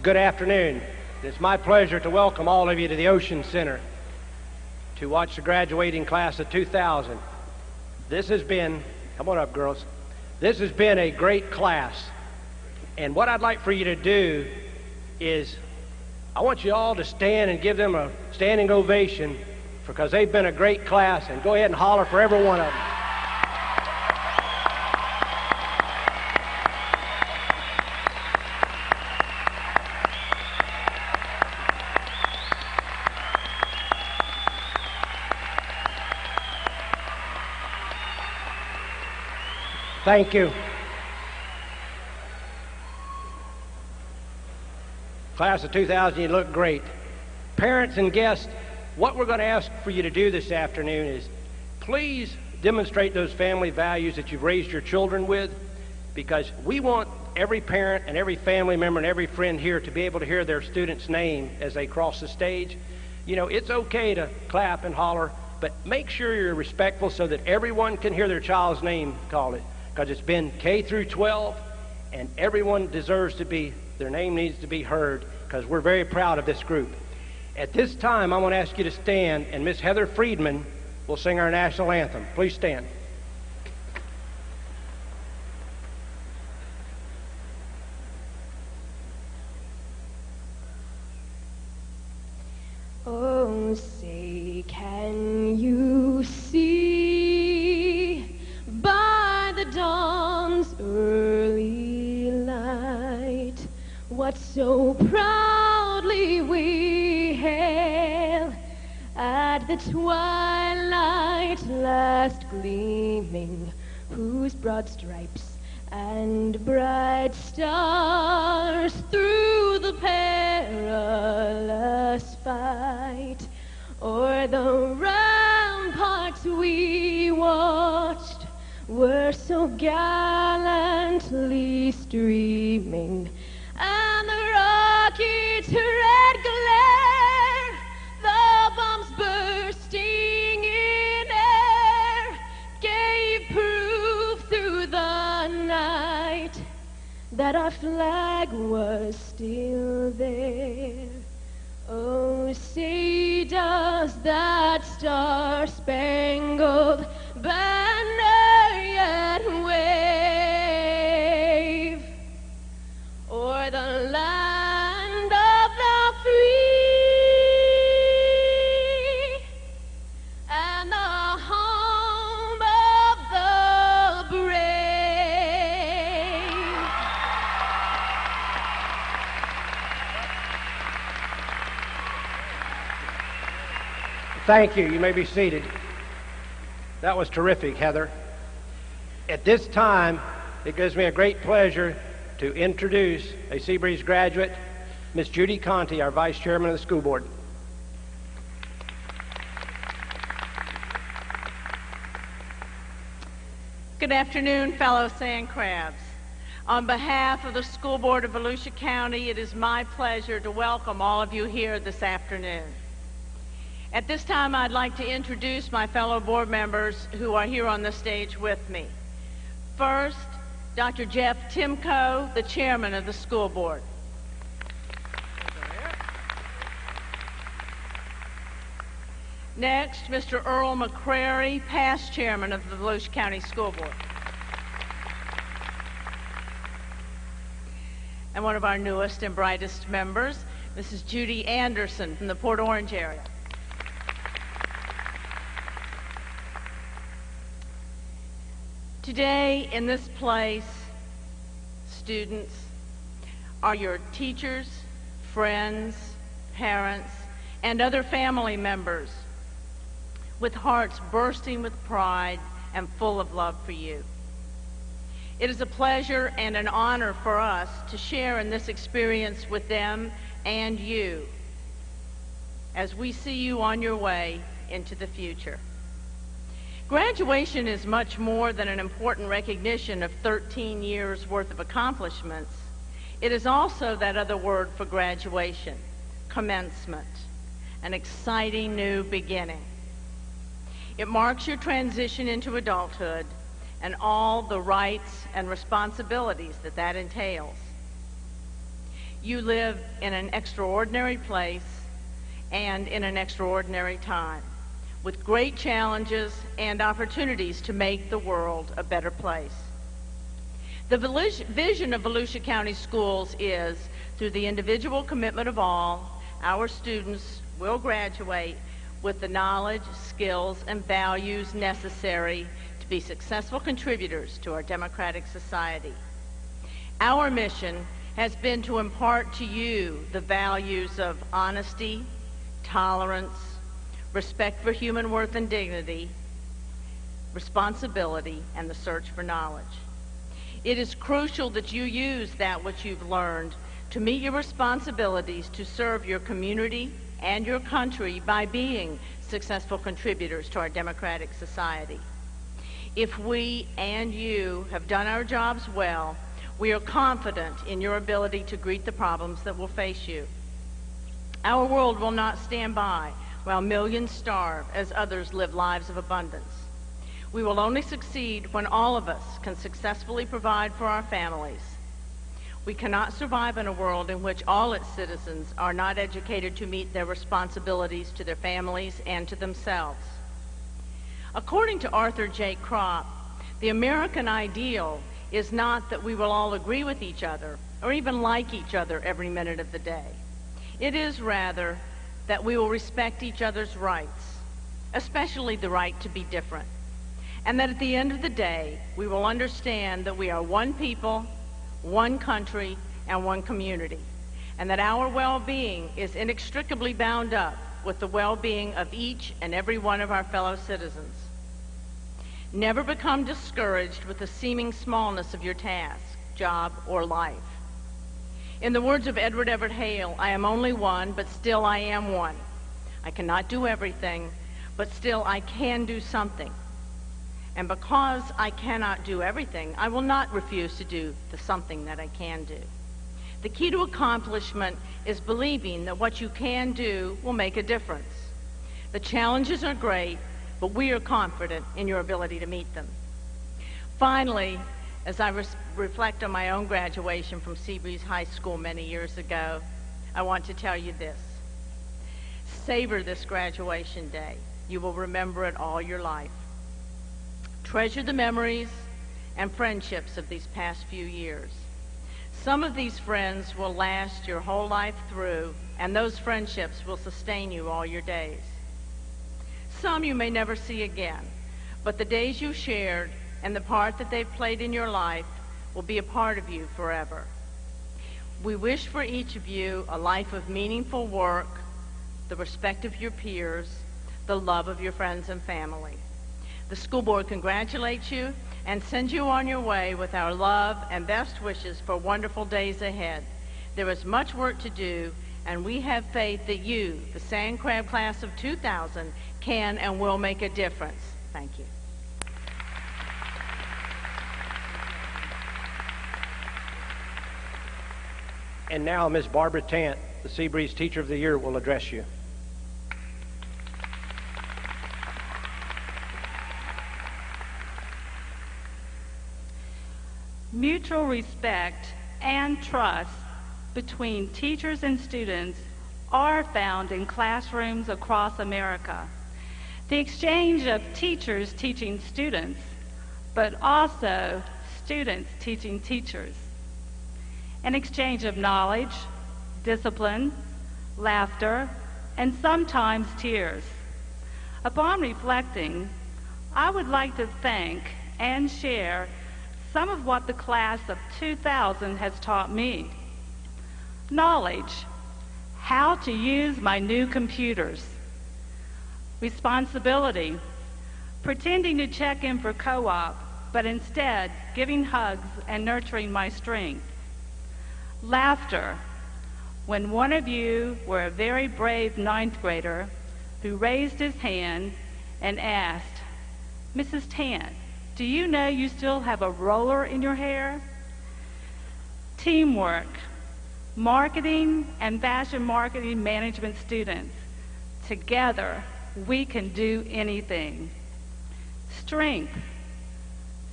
Good afternoon. It's my pleasure to welcome all of you to the Ocean Center to watch the graduating class of 2000. This has been, come on up girls, this has been a great class. And what I'd like for you to do is, I want you all to stand and give them a standing ovation because they've been a great class, and go ahead and holler for every one of them. Thank you. Class of 2000, you look great. Parents and guests, what we're going to ask for you to do this afternoon is please demonstrate those family values that you've raised your children with, because we want every parent and every family member and every friend here to be able to hear their student's name as they cross the stage. You know, it's okay to clap and holler, but make sure you're respectful so that everyone can hear their child's name called it. Because it's been K through 12, and everyone deserves to be, their name needs to be heard, because we're very proud of this group. At this time, I want to ask you to stand, and Miss Heather Friedman will sing our national anthem. Please stand. Oh, say, can you see by the dawn's early light what so proudly we hail at the twilight last gleaming, whose broad stripes and bright stars through the perilous fight o'er the ramparts we watched were so gallantly streaming, and the rocket's red glare, the bombs bursting in air, gave proof through the night that our flag was still there. Oh, say does that star-spangled banner yet wave o'er the land of the free and the home of the brave? Thank you. You may be seated. That was terrific, Heather. At this time, it gives me a great pleasure to introduce a Seabreeze graduate, Miss Judy Conti, our Vice Chairman of the School Board. Good afternoon, fellow sand crabs. On behalf of the School Board of Volusia County, it is my pleasure to welcome all of you here this afternoon. At this time, I'd like to introduce my fellow board members who are here on the stage with me. First, Dr. Jeff Timko, the chairman of the school board. Next, Mr. Earl McCrary, past chairman of the Volusia County School Board. And one of our newest and brightest members, Mrs. Judy Anderson from the Port Orange area. Today, in this place, students are your teachers, friends, parents, and other family members with hearts bursting with pride and full of love for you. It is a pleasure and an honor for us to share in this experience with them and you as we see you on your way into the future. Graduation is much more than an important recognition of 13 years worth of accomplishments. It is also that other word for graduation, commencement, an exciting new beginning. It marks your transition into adulthood and all the rights and responsibilities that entails. You live in an extraordinary place and in an extraordinary time, with great challenges and opportunities to make the world a better place. The vision of Volusia County Schools is, through the individual commitment of all, our students will graduate with the knowledge, skills, and values necessary to be successful contributors to our democratic society. Our mission has been to impart to you the values of honesty, tolerance, respect for human worth and dignity, responsibility, and the search for knowledge. It is crucial that you use that which you've learned to meet your responsibilities to serve your community and your country by being successful contributors to our democratic society. If we and you have done our jobs well, we are confident in your ability to greet the problems that will face you. Our world will not stand by while millions starve as others live lives of abundance. We will only succeed when all of us can successfully provide for our families. We cannot survive in a world in which all its citizens are not educated to meet their responsibilities to their families and to themselves. According to Arthur J. Kropp, the American ideal is not that we will all agree with each other or even like each other every minute of the day. It is rather that we will respect each other's rights, especially the right to be different, and that at the end of the day, we will understand that we are one people, one country, and one community, and that our well-being is inextricably bound up with the well-being of each and every one of our fellow citizens. Never become discouraged with the seeming smallness of your task, job, or life. In the words of Edward Everett Hale, I am only one, but still I am one. I cannot do everything, but still I can do something. And because I cannot do everything, I will not refuse to do the something that I can do. The key to accomplishment is believing that what you can do will make a difference. The challenges are great, but we are confident in your ability to meet them. Finally, as I reflect on my own graduation from Seabreeze High School many years ago, I want to tell you this. Savor this graduation day. You will remember it all your life. Treasure the memories and friendships of these past few years. Some of these friends will last your whole life through, and those friendships will sustain you all your days. Some you may never see again, but the days you shared and the part that they've played in your life will be a part of you forever. We wish for each of you a life of meaningful work, the respect of your peers, the love of your friends and family. The school board congratulates you and sends you on your way with our love and best wishes for wonderful days ahead. There is much work to do, and we have faith that you, the Sand Crab Class of 2000, can and will make a difference. Thank you. And now Ms. Barbara Tant, the Seabreeze Teacher of the Year, will address you. Mutual respect and trust between teachers and students are found in classrooms across America. The exchange of teachers teaching students, but also students teaching teachers. An exchange of knowledge, discipline, laughter, and sometimes tears. Upon reflecting, I would like to thank and share some of what the class of 2000 has taught me. Knowledge, how to use my new computers. Responsibility, pretending to check in for co-op, but instead giving hugs and nurturing my strength. Laughter, when one of you were a very brave ninth grader who raised his hand and asked, Mrs. Tant, do you know you still have a roller in your hair? Teamwork, marketing and fashion marketing management students. Together, we can do anything. Strength,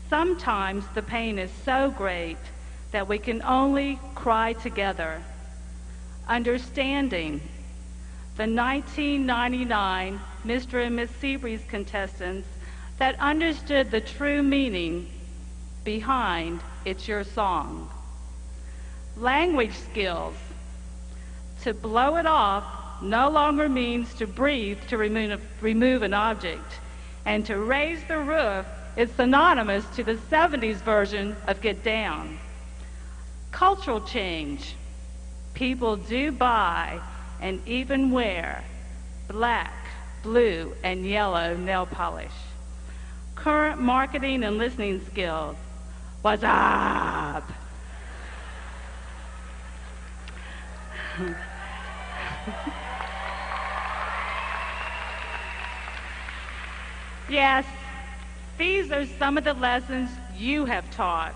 sometimes the pain is so great that we can only cry together. understanding. The 1999 Mr. and Miss Seabreeze contestants that understood the true meaning behind It's Your Song. Language skills. To blow it off no longer means to breathe to remove an object, and to raise the roof is synonymous to the 70s version of get down. Cultural change. People do buy and even wear black, blue, and yellow nail polish. Current marketing and listening skills. What's up? Yes, these are some of the lessons you have taught.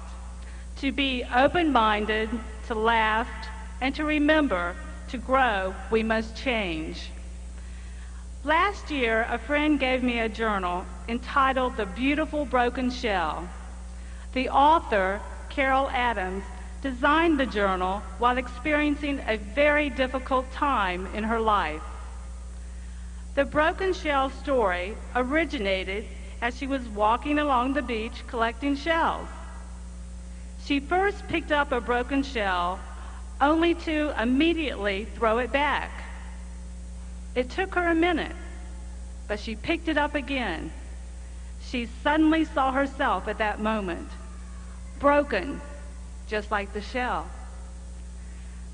To be open-minded, to laugh, and to remember, to grow, we must change. Last year, a friend gave me a journal entitled The Beautiful Broken Shell. The author, Carol Adams, designed the journal while experiencing a very difficult time in her life. The broken shell story originated as she was walking along the beach collecting shells. She first picked up a broken shell only to immediately throw it back. It took her a minute, but she picked it up again. She suddenly saw herself at that moment, broken, just like the shell.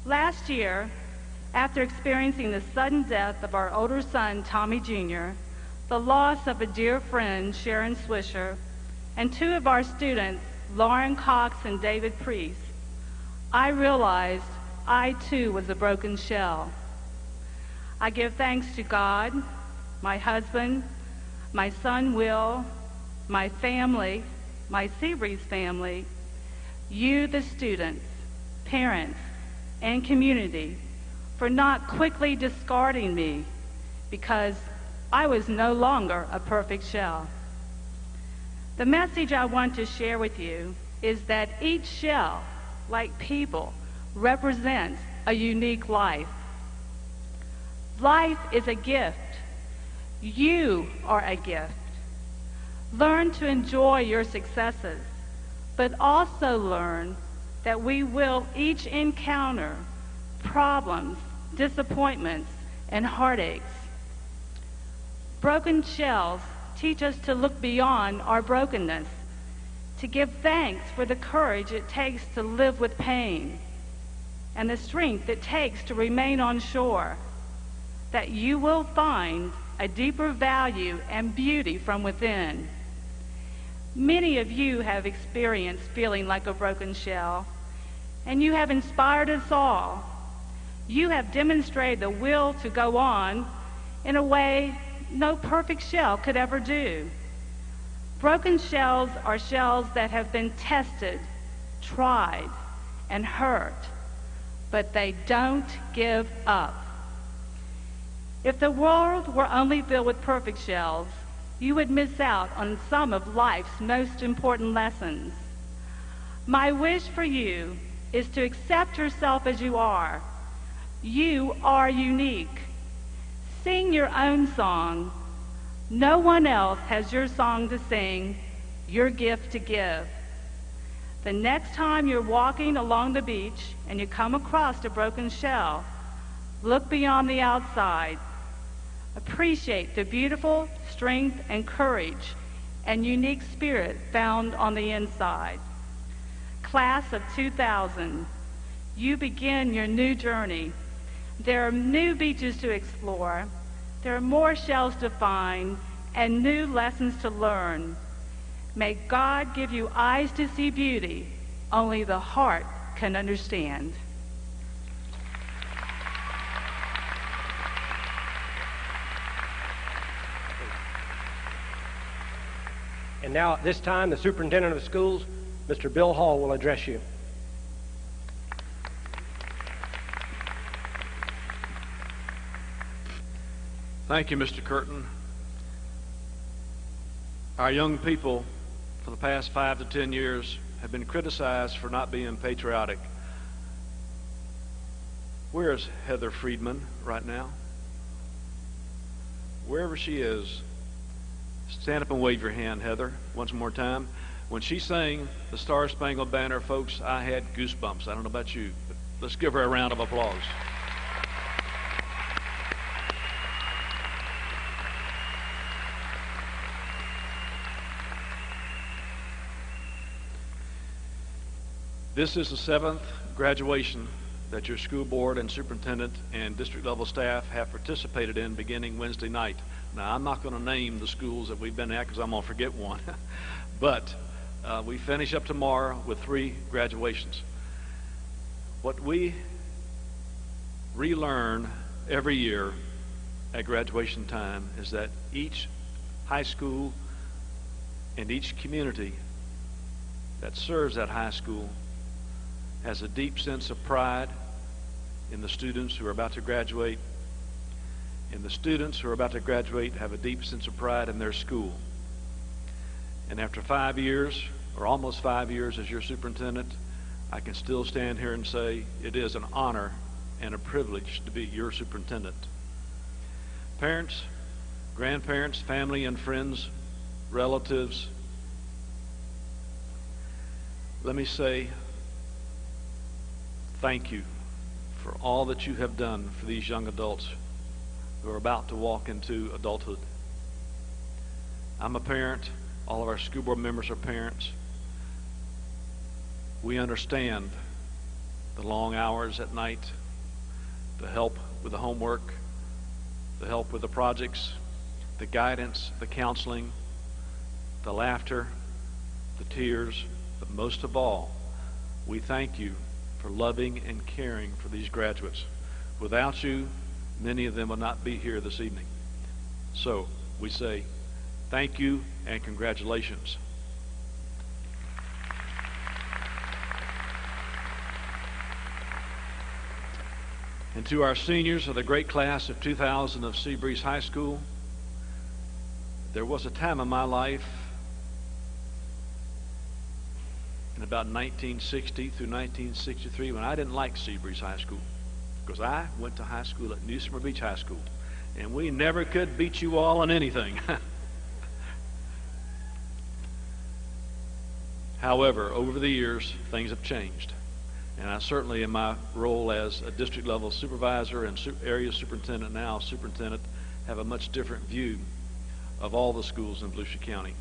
Last year, after experiencing the sudden death of our older son, Tommy Jr., the loss of a dear friend, Sharon Swisher, and two of our students, Lauren Cox and David Priest, I realized I too was a broken shell. I give thanks to God, my husband, my son Will, my family, my Seabreeze family, you, the students, parents, and community, for not quickly discarding me because I was no longer a perfect shell. The message I want to share with you is that each shell, like people, represents a unique life. Life is a gift. You are a gift. Learn to enjoy your successes, but also learn that we will each encounter problems, disappointments, and heartaches. Broken shells teach us to look beyond our brokenness, to give thanks for the courage it takes to live with pain, and the strength it takes to remain on shore, that you will find a deeper value and beauty from within. Many of you have experienced feeling like a broken shell, and you have inspired us all. You have demonstrated the will to go on in a way no perfect shell could ever do. Broken shells are shells that have been tested, tried, and hurt, but they don't give up. If the world were only filled with perfect shells, you would miss out on some of life's most important lessons. My wish for you is to accept yourself as you are. You are unique. Sing your own song. No one else has your song to sing, your gift to give. The next time you're walking along the beach and you come across a broken shell, look beyond the outside. Appreciate the beautiful strength and courage and unique spirit found on the inside. Class of 2000, you begin your new journey. There are new beaches to explore. There are more shells to find and new lessons to learn. May God give you eyes to see beauty only the heart can understand. And now at this time, the superintendent of schools, Mr. Bill Hall, will address you. Thank you, Mr. Curtin. Our young people for the past 5 to 10 years have been criticized for not being patriotic. Where is Heather Friedman right now? Wherever she is, stand up and wave your hand, Heather, once more time. When she sang the Star Spangled Banner, folks, I had goosebumps. I don't know about you, but let's give her a round of applause. This is the 7th graduation that your school board and superintendent and district level staff have participated in beginning Wednesday night. Now, I'm not going to name the schools that we've been at because I'm going to forget one, but we finish up tomorrow with 3 graduations. What we relearn every year at graduation time is that each high school and each community that serves that high school has a deep sense of pride in the students who are about to graduate, and the students who are about to graduate have a deep sense of pride in their school. And after 5 years, or almost 5 years as your superintendent, I can still stand here and say it is an honor and a privilege to be your superintendent. Parents, grandparents, family and friends, relatives, let me say thank you for all that you have done for these young adults who are about to walk into adulthood. I'm a parent. All of our school board members are parents. We understand the long hours at night, the help with the homework, the help with the projects, the guidance, the counseling, the laughter, the tears, but most of all, we thank you for loving and caring for these graduates. Without you, many of them will not be here this evening. So we say thank you and congratulations. And to our seniors of the great class of 2000 of Seabreeze High School, there was a time in my life in about 1960 through 1963 when I didn't like Seabreeze High School, because I went to high school at New Smyrna Beach High School, and we never could beat you all in anything. However, over the years, things have changed. And I certainly, in my role as a district level supervisor and area superintendent, now superintendent, have a much different view of all the schools in Volusia County.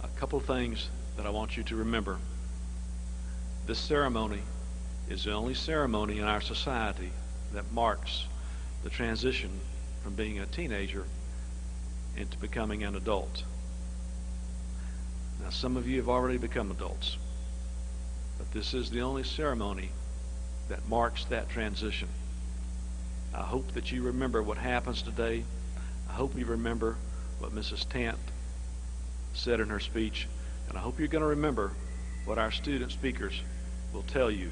A couple of things that I want you to remember. This ceremony is the only ceremony in our society that marks the transition from being a teenager into becoming an adult. Now, some of you have already become adults, but this is the only ceremony that marks that transition. I hope that you remember what happens today. I hope you remember what Mrs. Tant said in her speech, and I hope you're going to remember what our student speakers will tell you.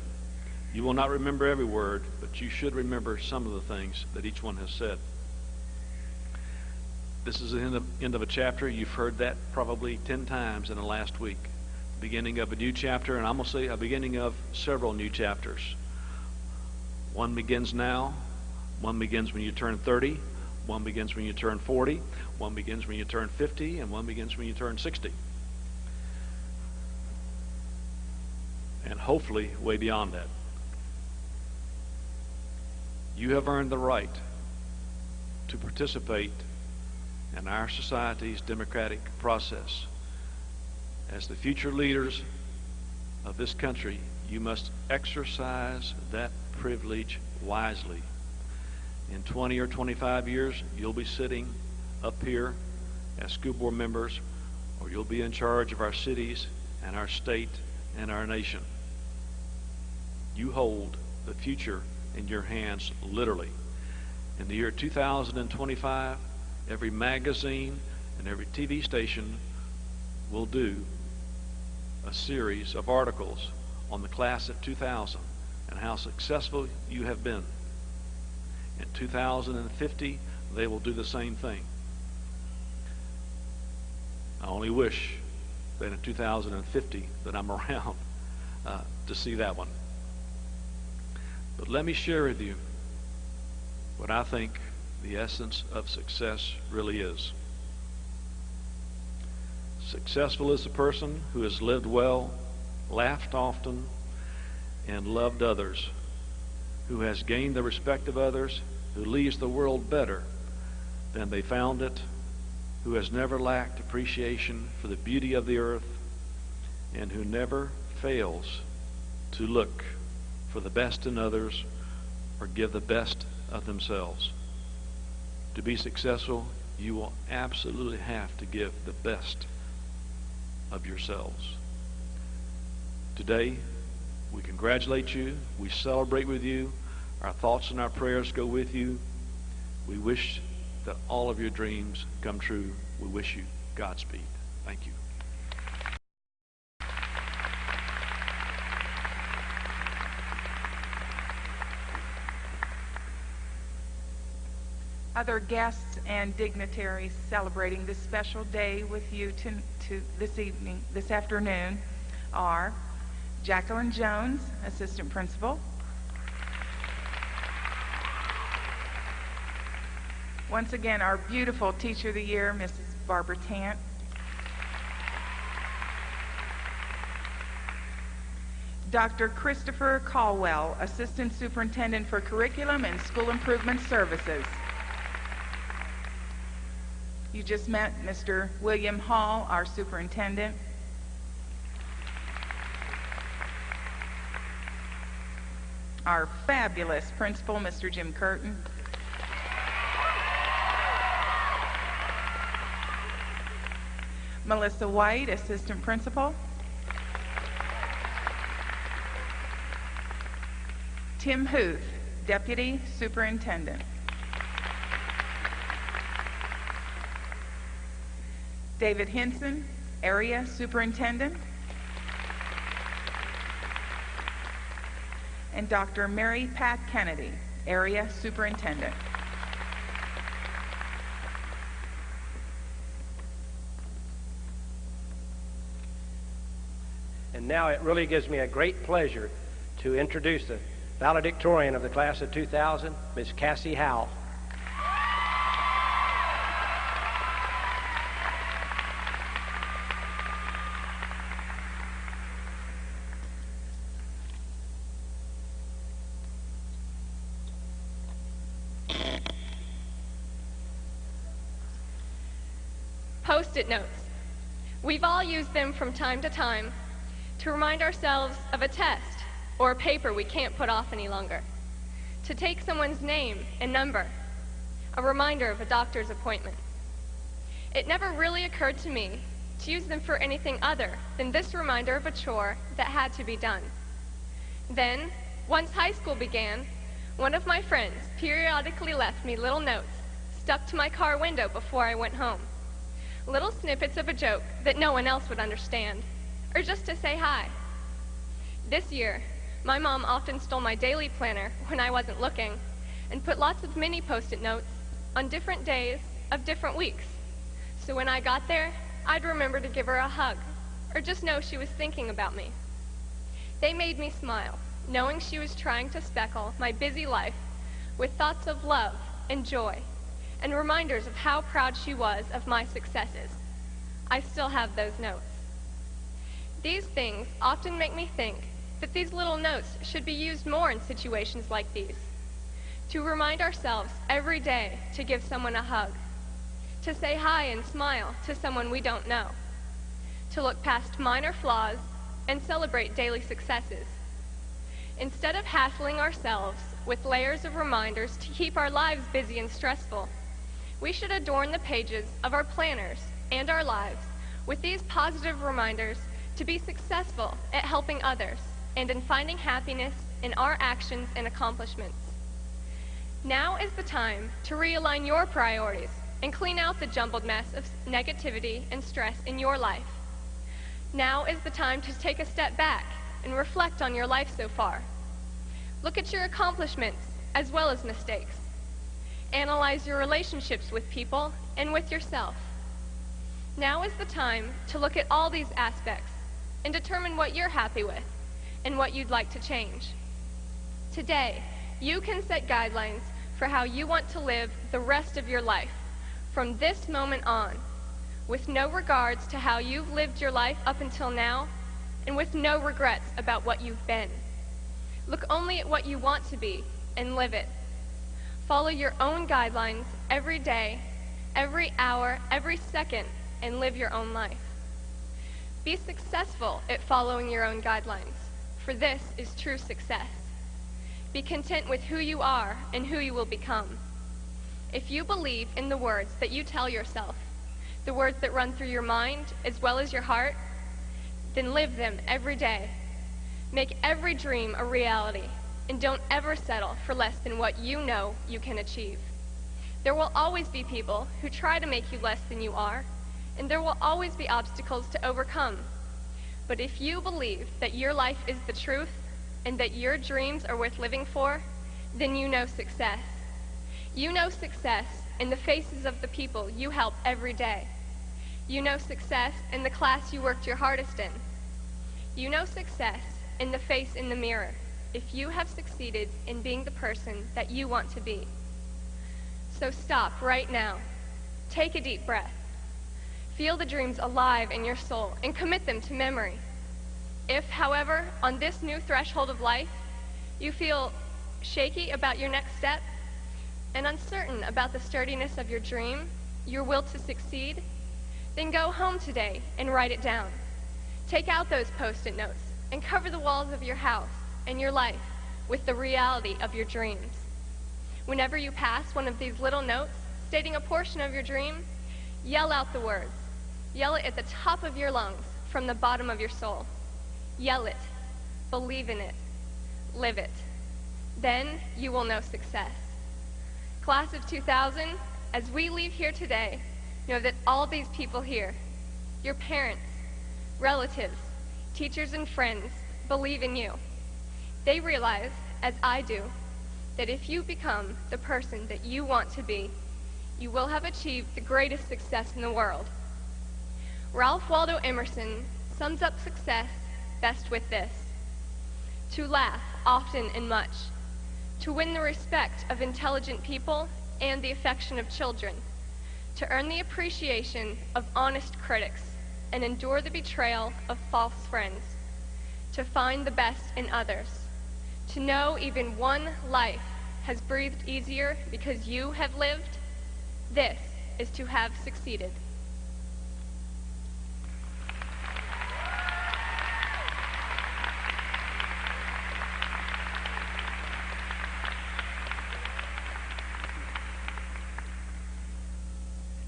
You will not remember every word, but you should remember some of the things that each one has said. This is the end of a chapter. You've heard that probably 10 times in the last week. Beginning of a new chapter, and I'm going to say a beginning of several new chapters. One begins now. One begins when you turn 30. One begins when you turn 40. One begins when you turn 50. And one begins when you turn 60. And hopefully way beyond that. You have earned the right to participate in our society's democratic process. As the future leaders of this country, you must exercise that privilege wisely. In 20 or 25 years, you'll be sitting up here as school board members, or you'll be in charge of our cities and our state and our nation. You hold the future in your hands, literally. In the year 2025, every magazine and every TV station will do a series of articles on the class of 2000 and how successful you have been. In 2050, they will do the same thing. I only wish that in 2050 that I'm around to see that one. But let me share with you what I think the essence of success really is. Successful is the person who has lived well, laughed often, and loved others, who has gained the respect of others, who leaves the world better than they found it, who has never lacked appreciation for the beauty of the earth, and who never fails to look for the best in others or give the best of themselves. To be successful, you will absolutely have to give the best of yourselves. Today, we congratulate you. We celebrate with you. Our thoughts and our prayers go with you. We wish that all of your dreams come true. We wish you Godspeed. Thank you. Other guests and dignitaries celebrating this special day with you this afternoon are Jacqueline Jones, Assistant Principal. Once again, our beautiful Teacher of the Year, Mrs. Barbara Tant. Dr. Christopher Caldwell, Assistant Superintendent for Curriculum and School Improvement Services. You just met Mr. William Hall, our Superintendent. Our fabulous Principal, Mr. Jim Curtin. Melissa White, Assistant Principal. Tim Huth, Deputy Superintendent. David Hinson, Area Superintendent. And Dr. Mary Pat Kennedy, Area Superintendent. And now it really gives me a great pleasure to introduce the valedictorian of the class of 2000, Ms. Cassie Howell. Post-it notes. We've all used them from time to time to remind ourselves of a test or a paper we can't put off any longer, to take someone's name and number, a reminder of a doctor's appointment. It never really occurred to me to use them for anything other than this reminder of a chore that had to be done. Then, once high school began, one of my friends periodically left me little notes stuck to my car window before I went home. Little snippets of a joke that no one else would understand, or just to say hi. This year, my mom often stole my daily planner when I wasn't looking and put lots of mini post-it notes on different days of different weeks. So when I got there, I'd remember to give her a hug, or just know she was thinking about me. They made me smile, knowing she was trying to speckle my busy life with thoughts of love and joy, and reminders of how proud she was of my successes. I still have those notes. These things often make me think that these little notes should be used more in situations like these, to remind ourselves every day to give someone a hug, to say hi and smile to someone we don't know, to look past minor flaws and celebrate daily successes. Instead of hassling ourselves with layers of reminders to keep our lives busy and stressful, we should adorn the pages of our planners and our lives with these positive reminders to be successful at helping others and in finding happiness in our actions and accomplishments. Now is the time to realign your priorities and clean out the jumbled mess of negativity and stress in your life. Now is the time to take a step back and reflect on your life so far. Look at your accomplishments as well as mistakes. Analyze your relationships with people and with yourself. Now is the time to look at all these aspects and determine what you're happy with and what you'd like to change. Today, you can set guidelines for how you want to live the rest of your life from this moment on, with no regards to how you've lived your life up until now, and with no regrets about what you've been. Look only at what you want to be and live it. Follow your own guidelines every day, every hour, every second, and live your own life. Be successful at following your own guidelines, for this is true success. Be content with who you are and who you will become. If you believe in the words that you tell yourself, the words that run through your mind as well as your heart, then live them every day. Make every dream a reality, and don't ever settle for less than what you know you can achieve. There will always be people who try to make you less than you are, and there will always be obstacles to overcome. But if you believe that your life is the truth and that your dreams are worth living for, then you know success. You know success in the faces of the people you help every day. You know success in the class you worked your hardest in. You know success in the face in the mirror if you have succeeded in being the person that you want to be. So stop right now. Take a deep breath. Feel the dreams alive in your soul and commit them to memory. If, however, on this new threshold of life, you feel shaky about your next step and uncertain about the sturdiness of your dream, your will to succeed, then go home today and write it down. Take out those post-it notes and cover the walls of your house and your life with the reality of your dreams. Whenever you pass one of these little notes stating a portion of your dream, yell out the words. Yell it at the top of your lungs from the bottom of your soul. Yell it. Believe in it. Live it. Then you will know success. Class of 2000, as we leave here today, know that all these people here, your parents, relatives, teachers, and friends, believe in you. They realize, as I do, that if you become the person that you want to be, you will have achieved the greatest success in the world. Ralph Waldo Emerson sums up success best with this: to laugh often and much, to win the respect of intelligent people and the affection of children, to earn the appreciation of honest critics and endure the betrayal of false friends, to find the best in others, to know even one life has breathed easier because you have lived. This is to have succeeded.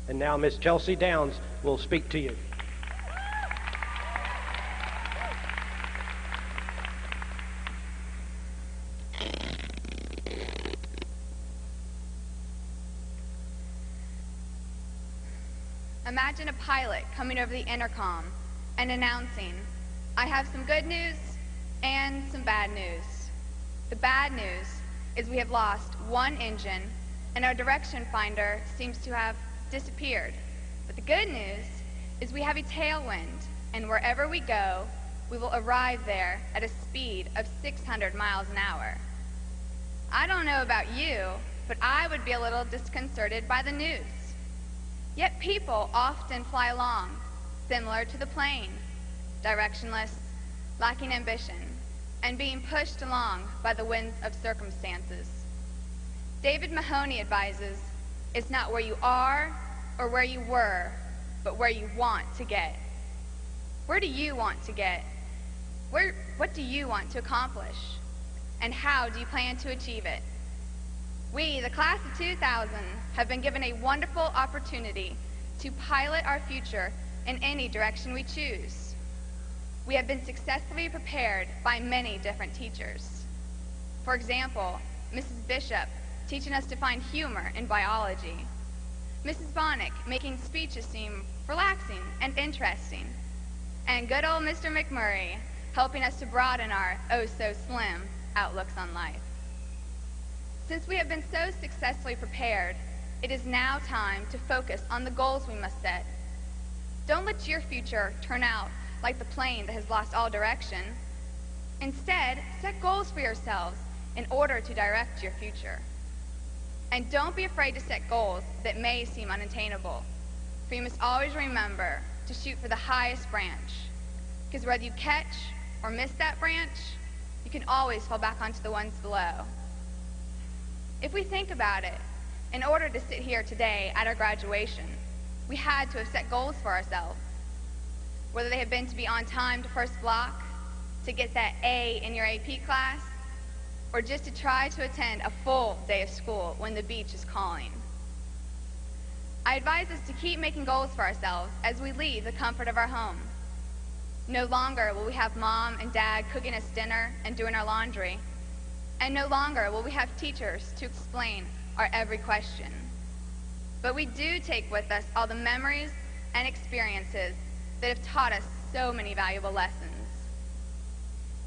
And now Miss Chelsea Downs will speak to you. Imagine a pilot coming over the intercom and announcing, "I have some good news and some bad news. The bad news is we have lost one engine and our direction finder seems to have disappeared. But the good news is we have a tailwind, and wherever we go, we will arrive there at a speed of 600 miles an hour." I don't know about you, but I would be a little disconcerted by the news. Yet people often fly along, similar to the plane, directionless, lacking ambition, and being pushed along by the winds of circumstances. David Mahoney advises, "It's not where you are or where you were, but where you want to get." Where do you want to get? What do you want to accomplish? And how do you plan to achieve it? We, the class of 2000, have been given a wonderful opportunity to pilot our future in any direction we choose. We have been successfully prepared by many different teachers. For example, Mrs. Bishop teaching us to find humor in biology, Mrs. Bonnick making speeches seem relaxing and interesting, and good old Mr. McMurray helping us to broaden our oh-so-slim outlooks on life. Since we have been so successfully prepared, it is now time to focus on the goals we must set. Don't let your future turn out like the plane that has lost all direction. Instead, set goals for yourselves in order to direct your future. And don't be afraid to set goals that may seem unattainable, for you must always remember to shoot for the highest branch, because whether you catch or miss that branch, you can always fall back onto the ones below. If we think about it, in order to sit here today at our graduation, we had to have set goals for ourselves, whether they have been to be on time to first block, to get that A in your AP class, or just to try to attend a full day of school when the beach is calling. I advise us to keep making goals for ourselves as we leave the comfort of our home. No longer will we have mom and dad cooking us dinner and doing our laundry, and no longer will we have teachers to explain our every question. But we do take with us all the memories and experiences that have taught us so many valuable lessons.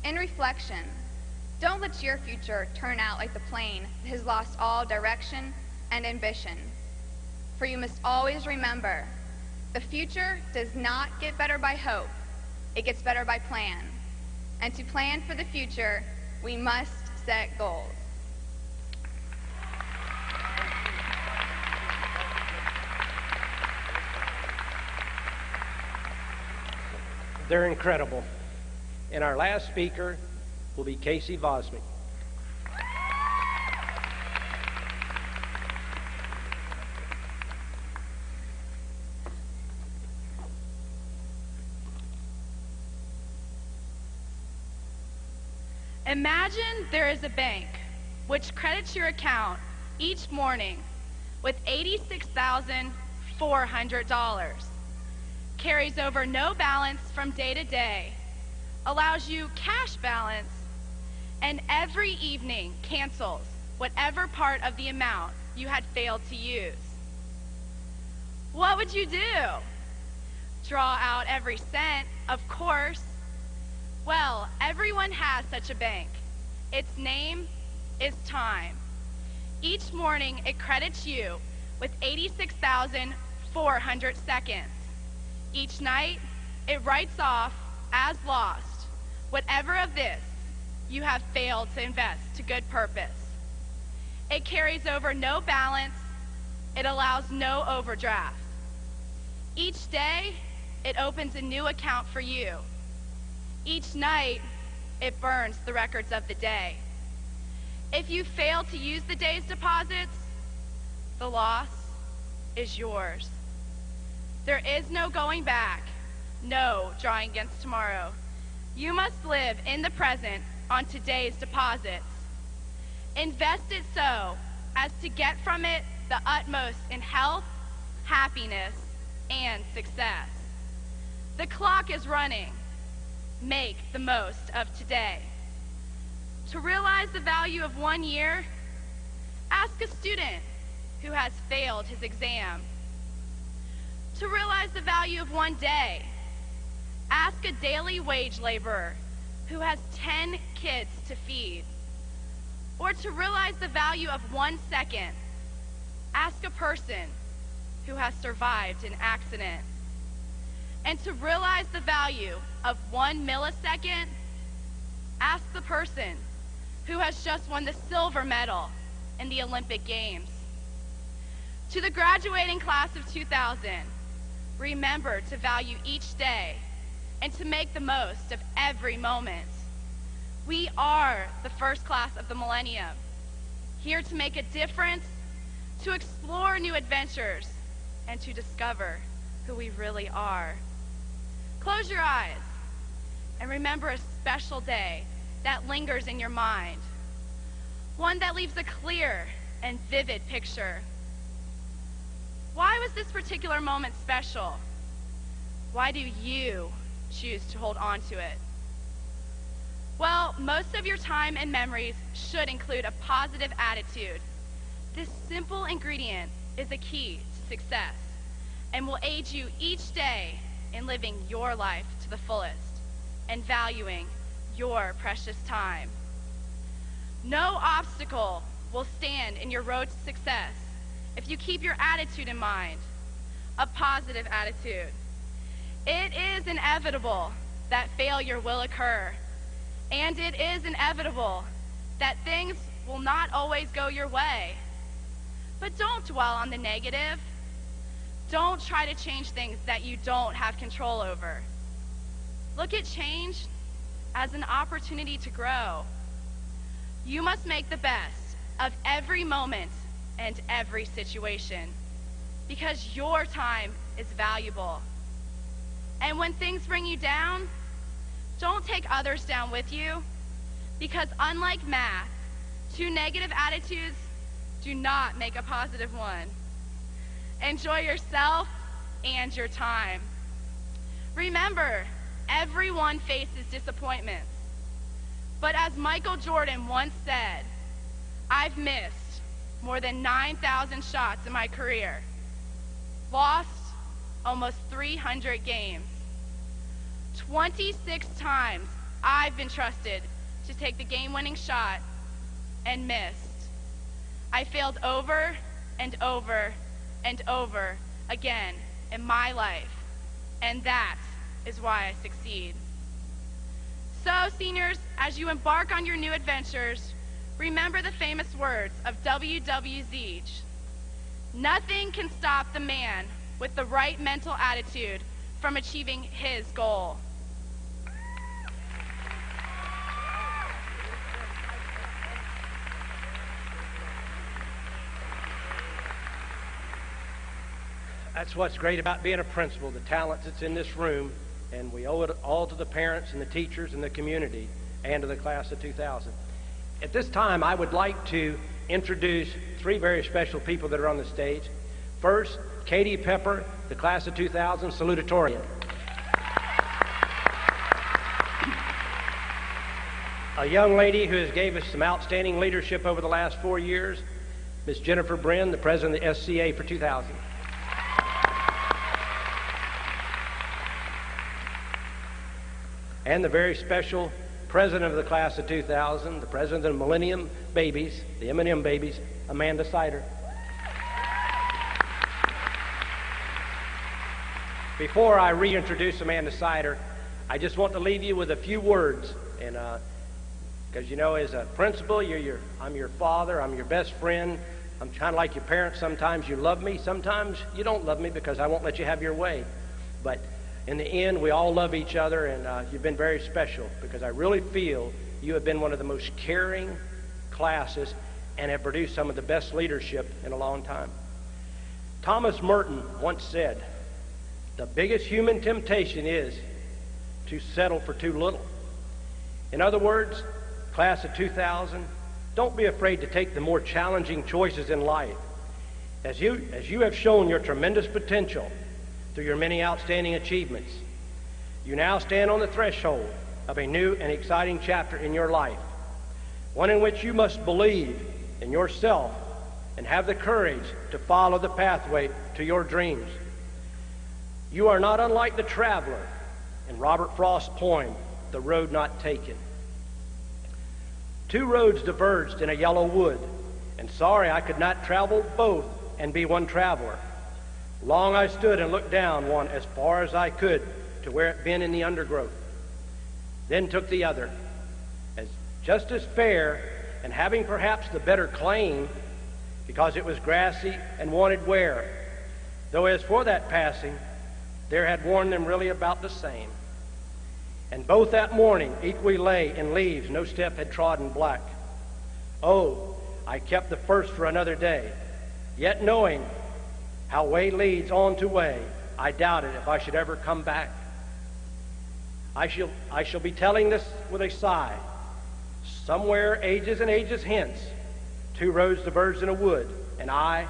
In reflection, don't let your future turn out like the plane that has lost all direction and ambition. For you must always remember, the future does not get better by hope, it gets better by plan. And to plan for the future, we must set goals. They're incredible. And our last speaker will be Casey Vosnick. Imagine there is a bank which credits your account each morning with $86,400, carries over no balance from day to day, allows you cash balance, and every evening cancels whatever part of the amount you had failed to use. What would you do? Draw out every cent, of course. Well, everyone has such a bank. Its name is time. Each morning it credits you with 86,400 seconds. Each night it writes off as lost whatever of this you have failed to invest to good purpose. It carries over no balance. It allows no overdraft. Each day it opens a new account for you. Each night, it burns the records of the day. If you fail to use the day's deposits, the loss is yours. There is no going back, no drawing against tomorrow. You must live in the present on today's deposits. Invest it so as to get from it the utmost in health, happiness, and success. The clock is running. Make the most of today. To realize the value of 1 year, ask a student who has failed his exam. To realize the value of 1 day, ask a daily wage laborer who has 10 kids to feed. Or to realize the value of 1 second, ask a person who has survived an accident. And to realize the value of 1 millisecond, ask the person who has just won the silver medal in the Olympic Games. To the graduating class of 2000, remember to value each day and to make the most of every moment. We are the first class of the millennium, here to make a difference, to explore new adventures, and to discover who we really are. Close your eyes and remember a special day that lingers in your mind, one that leaves a clear and vivid picture. Why was this particular moment special? Why do you choose to hold on to it? Well, most of your time and memories should include a positive attitude. This simple ingredient is a key to success and will aid you each day in living your life to the fullest and valuing your precious time. No obstacle will stand in your road to success if you keep your attitude in mind, a positive attitude. It is inevitable that failure will occur, and it is inevitable that things will not always go your way. But don't dwell on the negative. Don't try to change things that you don't have control over. Look at change as an opportunity to grow. You must make the best of every moment and every situation, because your time is valuable. And when things bring you down, don't take others down with you, because unlike math, two negative attitudes do not make a positive one. Enjoy yourself and your time. Remember, everyone faces disappointments. But as Michael Jordan once said, I've missed more than 9,000 shots in my career, lost almost 300 games. 26 times I've been trusted to take the game-winning shot and missed. I failed over and over and over again in my life, and that is why I succeed. So, seniors, as you embark on your new adventures, remember the famous words of W.W. Zeege. Nothing can stop the man with the right mental attitude from achieving his goal. That's what's great about being a principal, the talent that's in this room, and we owe it all to the parents and the teachers and the community and to the class of 2000. At this time, I would like to introduce three very special people that are on the stage. First, Katie Pepper, the class of 2000 salutatorian. A young lady who has gave us some outstanding leadership over the last 4 years, Ms. Jennifer Brin, the president of the SCA for 2000. And the very special president of the class of 2000, the president of the Millennium Babies, the M&M Babies, Amanda Sider. Before I reintroduce Amanda Sider, I just want to leave you with a few words, and because you know, as a principal, I'm your father, I'm your best friend. I'm kind of like your parents. Sometimes you love me, sometimes you don't love me because I won't let you have your way. But in the end, we all love each other, and you've been very special because I really feel you have been one of the most caring classes and have produced some of the best leadership in a long time. Thomas Merton once said, the biggest human temptation is to settle for too little. In other words, class of 2000, don't be afraid to take the more challenging choices in life. As you have shown your tremendous potential through your many outstanding achievements, you now stand on the threshold of a new and exciting chapter in your life, one in which you must believe in yourself and have the courage to follow the pathway to your dreams. You are not unlike the traveler in Robert Frost's poem, The Road Not Taken. Two roads diverged in a yellow wood, and sorry I could not travel both and be one traveler. Long I stood and looked down one as far as I could to where it bent in the undergrowth. Then took the other, as just as fair and having perhaps the better claim, because it was grassy and wanted wear, though as for that passing, there had worn them really about the same. And both that morning equally lay in leaves no step had trodden black. Oh, I kept the first for another day, yet knowing how way leads on to way, I doubted if I should ever come back. I shall be telling this with a sigh. Somewhere ages and ages hence, two roads diverged in a wood, and I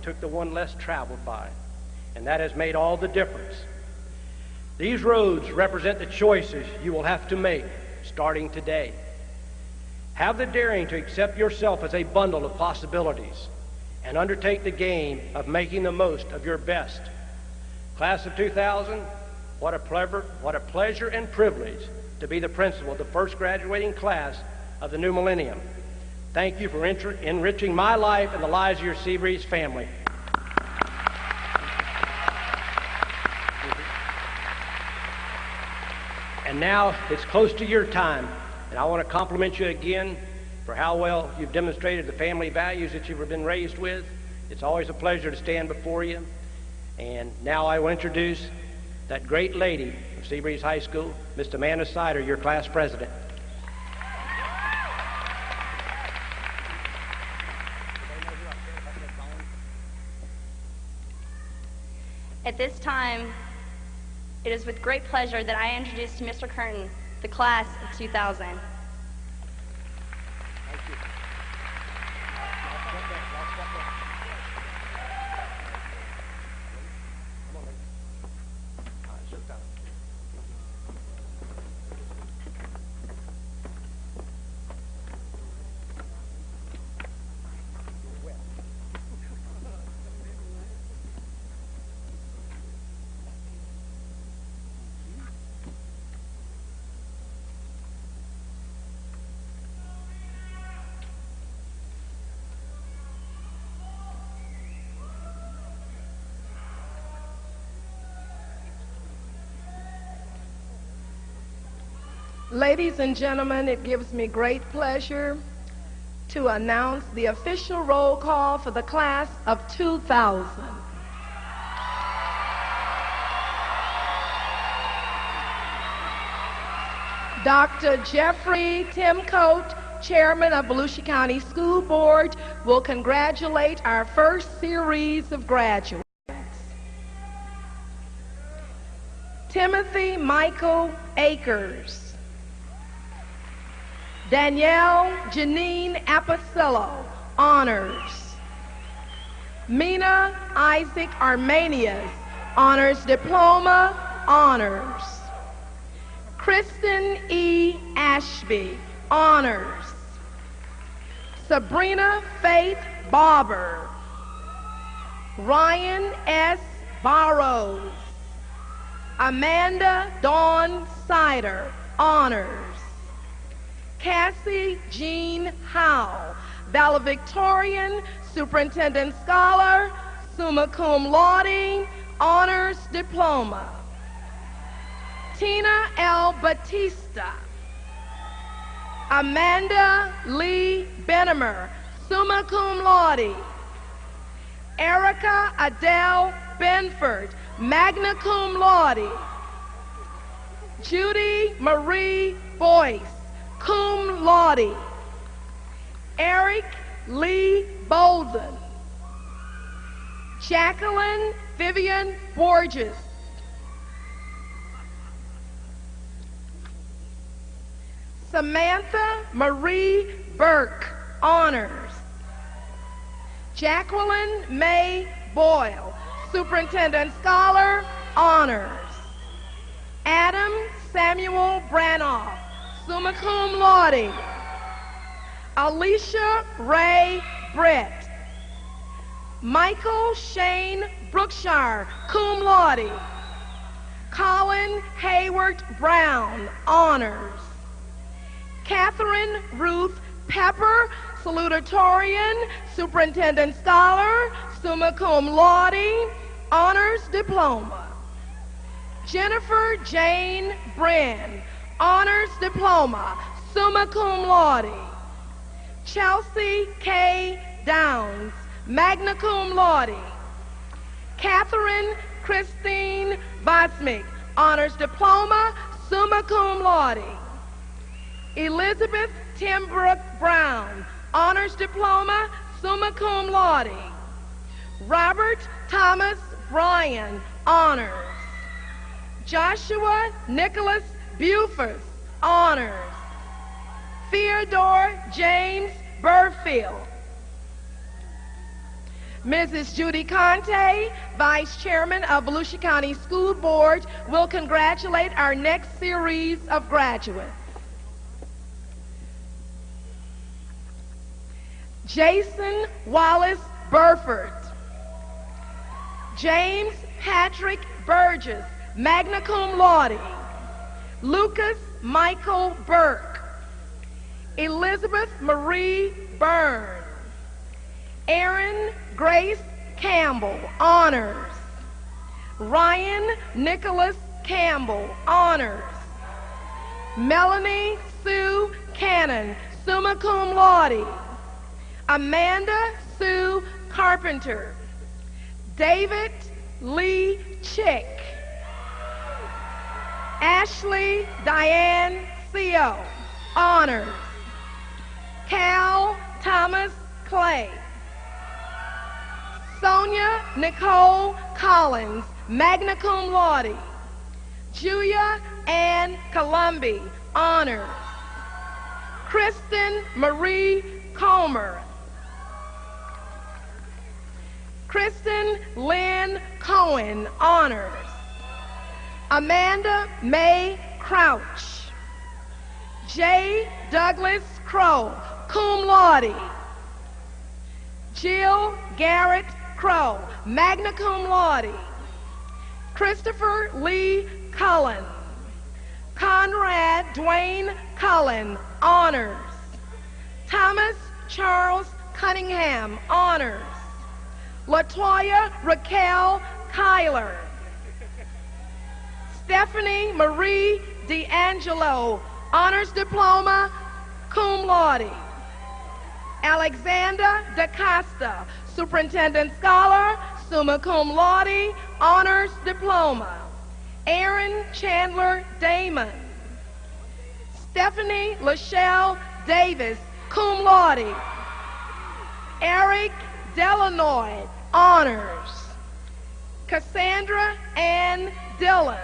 took the one less traveled by, and that has made all the difference. These roads represent the choices you will have to make starting today. Have the daring to accept yourself as a bundle of possibilities and undertake the game of making the most of your best. Class of 2000, what a pleasure and privilege to be the principal of the first graduating class of the new millennium. Thank you for enriching my life and the lives of your Seabreeze family. And now it's close to your time, and I want to compliment you again for how well you've demonstrated the family values that you've been raised with. It's always a pleasure to stand before you. And now I will introduce that great lady of Seabreeze High School, Miss Amanda Sider, your class president. At this time, it is with great pleasure that I introduce to Mr. Curtin the class of 2000. Ladies and gentlemen, it gives me great pleasure to announce the official roll call for the class of 2000. Dr. Jeffrey Timcote, Chairman of Volusia County School Board, will congratulate our first series of graduates. Timothy Michael Akers. Danielle Janine Apicillo, honors. Mina Isaac Armanius, honors diploma, honors. Kristen E. Ashby, honors. Sabrina Faith Barber. Ryan S. Barrows. Amanda Dawn Sider, honors. Cassie Jean Howe, valedictorian, superintendent scholar, summa cum laude, honors diploma. Tina L. Batista. Amanda Lee Benemer, summa cum laude. Erica Adele Benford, magna cum laude. Judy Marie Boyce, cum laude. Eric Lee Bolden. Jacqueline Vivian Borges. Samantha Marie Burke, honors. Jacqueline May Boyle, superintendent scholar, honors. Adam Samuel Branoff, summa cum laude. Alicia Ray Brett. Michael Shane Brookshire, cum laude. Colin Hayward Brown, honors. Catherine Ruth Pepper, salutatorian, superintendent scholar, summa cum laude, honors diploma. Jennifer Jane Brin, honors diploma, summa cum laude. Chelsea K. Downs, magna cum laude. Catherine Christine Bosmick, honors diploma, summa cum laude. Elizabeth Timbrook Brown, honors diploma, summa cum laude. Robert Thomas Bryan, honors. Joshua Nicholas Buford, honors. Theodore James Burfield. Mrs. Judy Conte, Vice Chairman of Volusia County School Board, will congratulate our next series of graduates. Jason Wallace Burford. James Patrick Burgess, magna cum laude. Lucas Michael Burke. Elizabeth Marie Byrne. Erin Grace Campbell, honors. Ryan Nicholas Campbell, honors. Melanie Sue Cannon, summa cum laude. Amanda Sue Carpenter. David Lee Chick. Ashley Diane Seo, honors. Cal Thomas Clay. Sonia Nicole Collins, magna cum laude. Julia Ann Columbi, honors. Kristen Marie Comer. Kristen Lynn Cohen, honors. Amanda May Crouch. J. Douglas Crow, cum laude. Jill Garrett Crow, magna cum laude. Christopher Lee Cullen. Conrad Dwayne Cullen, honors. Thomas Charles Cunningham, honors. Latoya Raquel Kyler. Stephanie Marie D'Angelo, honors diploma, cum laude. Alexander DaCosta, superintendent scholar, summa cum laude, honors diploma. Aaron Chandler Damon. Stephanie Lachelle Davis, cum laude. Eric Delanoy, honors. Cassandra Ann Dillon.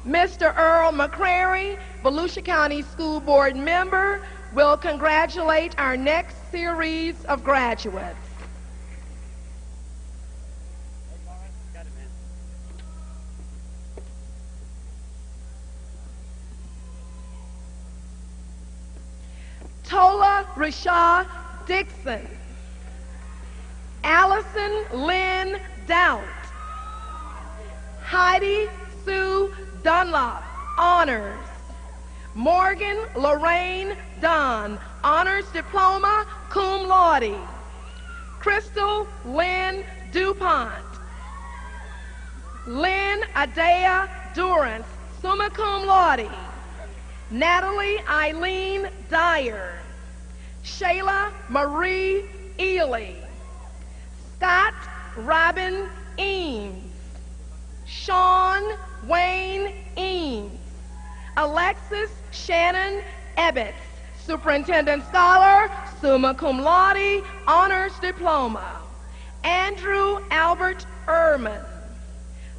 Mr. Earl McCrary, Volusia County School Board member, will congratulate our next series of graduates. Tola Rashaw Dixon. Allison Lynn Doubt. Heidi Sue Dunlop, honors. Morgan Lorraine Dunn, honors diploma, cum laude. Crystal Lynn DuPont. Lynn Adea Durance, summa cum laude. Natalie Eileen Dyer. Shayla Marie Ely. Scott Robin Eames. Sean Wayne Eames. Alexis Shannon Ebbets, superintendent scholar, summa cum laude, honors diploma. Andrew Albert Ehrman.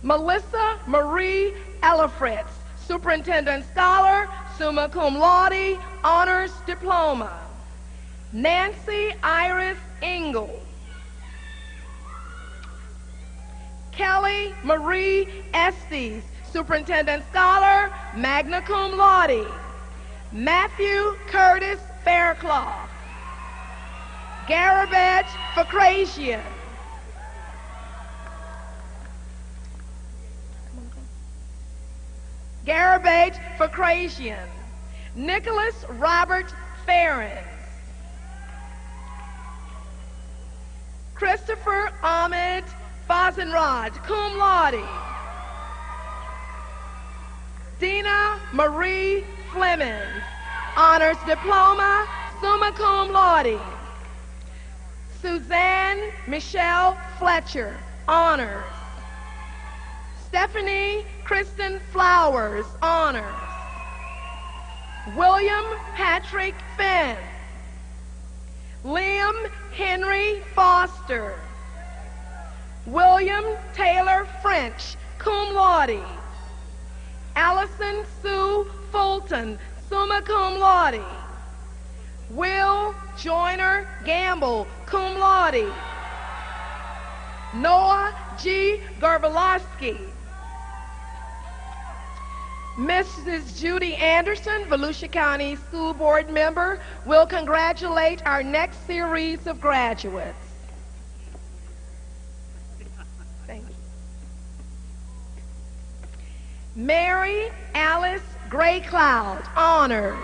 Melissa Marie Elifritz, superintendent scholar, summa cum laude, honors diploma. Nancy Iris Engel. Kelly Marie Estes, superintendent scholar, magna cum laude. Matthew Curtis Faircloth. Garabet Fakrasian. Garabet Fakrasian. Nicholas Robert Ferens. Christopher Ahmed Fazenrod, cum laude. Dina Marie Fleming, honors diploma, summa cum laude. Suzanne Michelle Fletcher, honors. Stephanie Kristen Flowers, honors. William Patrick Finn. Liam Henry Foster. William Taylor French, cum laude. Allison Sue Fulton, summa cum laude. Will Joyner Gamble, cum laude. Noah G. Garbalowski. Mrs. Judy Anderson, Volusia County School Board member, will congratulate our next series of graduates. Thank you. Mary Alice Gray Cloud, honors.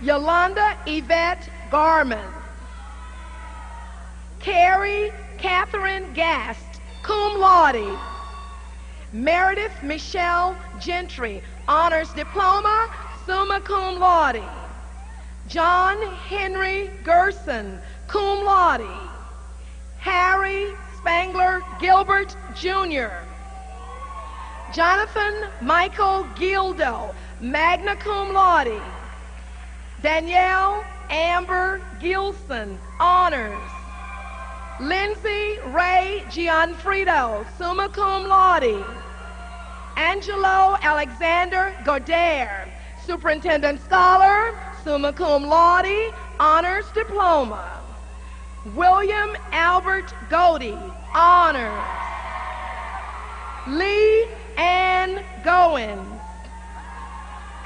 Yolanda Yvette Garman. Carrie Catherine Gast, cum laude. Meredith Michelle Gentry, honors diploma, summa cum laude. John Henry Gerson, cum laude. Harry Spangler Gilbert, Jr. Jonathan Michael Gildo, magna cum laude. Danielle Amber Gilson, honors. Lindsay Ray Gianfrido, summa cum laude. Angelo Alexander Goddard, superintendent scholar, summa cum laude, honors diploma. William Albert Godey, honors. Lee Ann Goins.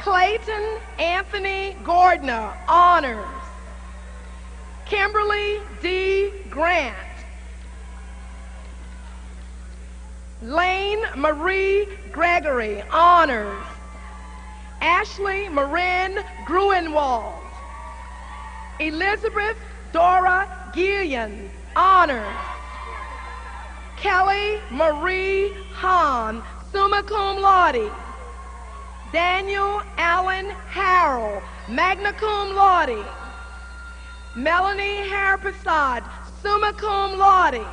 Clayton Anthony Gordner, honors. Kimberly D. Grant. Lane Marie Gregory, honors. Ashley Marin Gruenwald. Elizabeth Dora Gillian, honors. Kelly Marie Hahn, summa cum laude. Daniel Allen Harrell, magna cum laude. Melanie Harprasad, summa cum laude.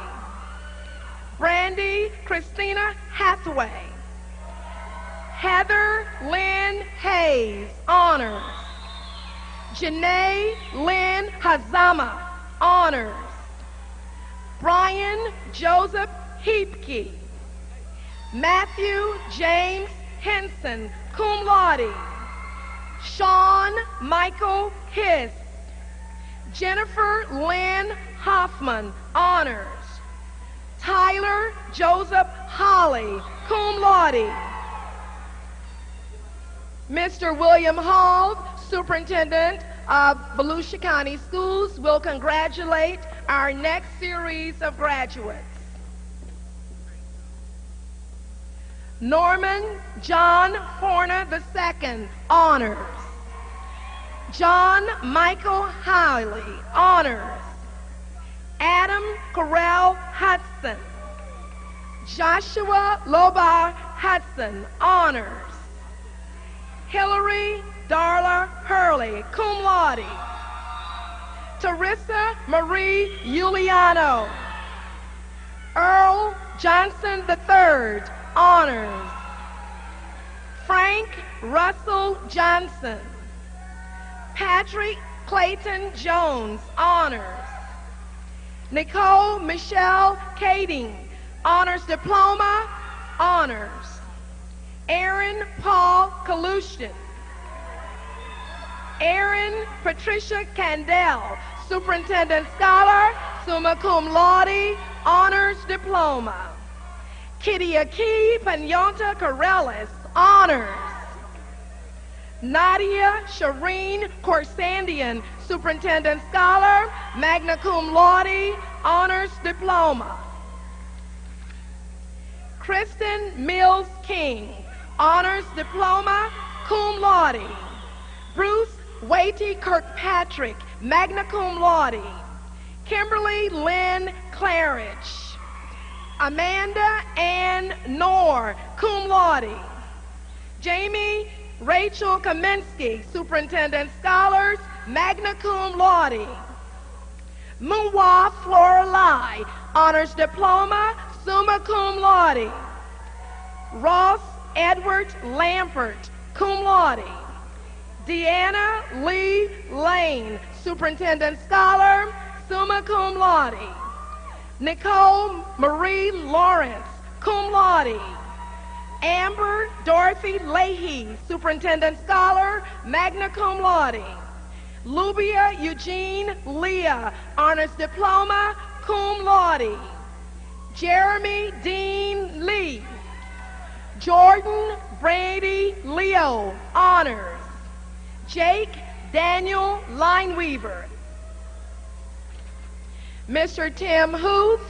Brandy Christina Hathaway. Heather Lynn Hayes, honors. Janae Lynn Hazama, honors. Brian Joseph Heapke. Matthew James Henson, cum laude. Sean Michael Hiss. Jennifer Lynn Hoffman, honors. Tyler Joseph Holly, cum laude. Mr. William Hall, superintendent of Volusia County Schools, will congratulate our next series of graduates. Norman John Horner II, honors. John Michael Howley, honors. Adam Correll Hudson. Joshua Lobar Hudson, honors. Hillary Darla Hurley, cum laude. Teresa Marie Giuliano. Earl Johnson III, honors. Frank Russell Johnson. Patrick Clayton Jones, honors. Nicole Michelle Kading, honors diploma, honors. Aaron Paul Kalushtin. Aaron Patricia Candell, superintendent scholar, summa cum laude, honors diploma. Kitty Aki Panyonta Corellis, honors. Nadia Shireen Corsandian, superintendent scholar, magna cum laude, honors diploma. Kristen Mills King, honors diploma, cum laude. Bruce Waity Kirkpatrick, magna cum laude. Kimberly Lynn Claridge. Amanda Ann Knorr, cum laude. Jamie Rachel Kaminsky, superintendent scholars, magna cum laude. Muwa Flora Lai, honors diploma, summa cum laude. Ross Edward Lampert, cum laude. Deanna Lee Lane, superintendent scholar, summa cum laude. Nicole Marie Lawrence, cum laude. Amber Dorothy Leahy, superintendent scholar, magna cum laude. Lubia Eugene Leah, honors diploma, cum laude. Jeremy Dean Lee. Jordan Brady Leo, honors. Jake Daniel Lineweaver. Mr. Tim Huth,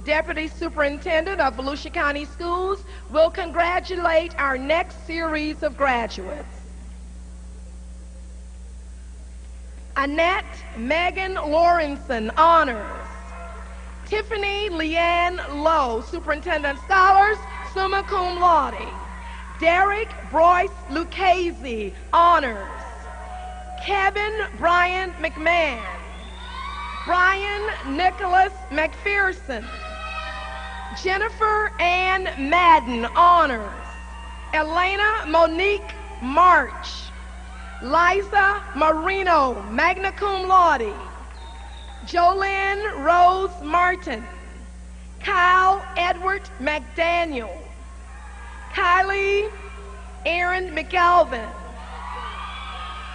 Deputy Superintendent of Volusia County Schools, will congratulate our next series of graduates. Annette Megan Lawrenson, honors. Tiffany Leanne Lowe, Superintendent Scholars, summa cum laude. Derek Broyce Lucchese, honors. Kevin Brian McMahon. Brian Nicholas McPherson. Jennifer Ann Madden, honors. Elena Monique March. Liza Marino, magna cum laude. Jolynn Rose Martin. Kyle Edward McDaniel. Kylie Aaron McAlvin.